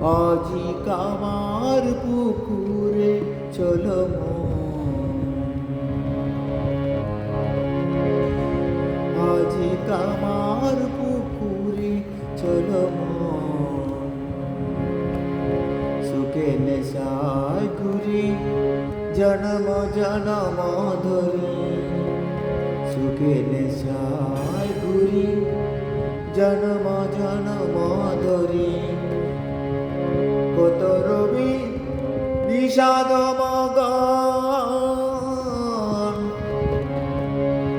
আজি কামার পুকুরে চলো আজি কামার পুকুরে চলো সুখে নেশায় ঘুরি জন্ম জন্ম ধরে সুখে নেশায় ঘুরি জন্ম জন্ম ধরে কত রবি বিষাদ মগন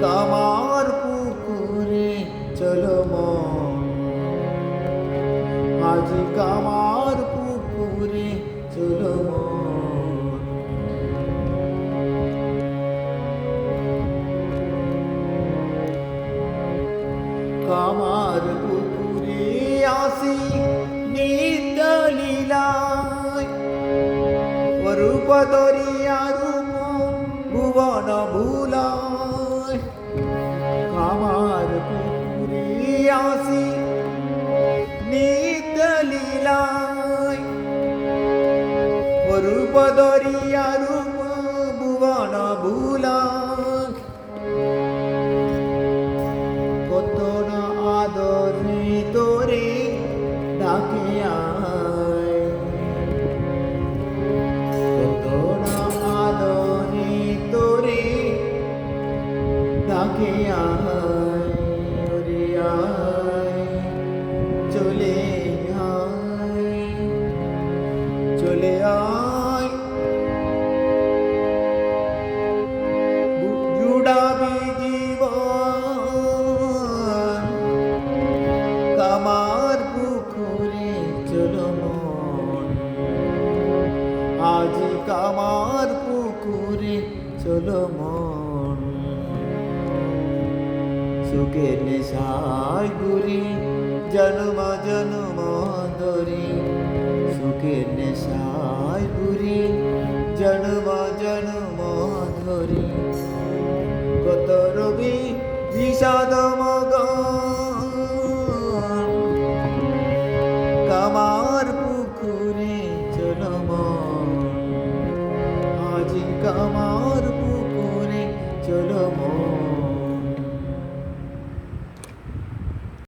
কামার পুকুরে চলো আজি কামার পুকুরে চলো কামার পুকুরে আসি নিত্য লীলায় রূপ দরিয়া রূপ ভুবন ভুলায় কামার পুকুরে আসি নিত্য লীলায় রূপ দরিয়া রূপ ভুবন ভুলায় কত না আদরে তোরে ডাকে আয় কত না আদরে তোরে ডাকে আয় ওরে আয় চলে আয় চলে আয় জুড়াবি জীবন কামার পুকুরে চলো আজি কামার পুকুরে চলো সুখে নেশায় ঘুরি জন্ম জন্ম ধরে সুখে নেশায় ঘুরি জন্ম জন্ম ধরে কত রবি বিষাদ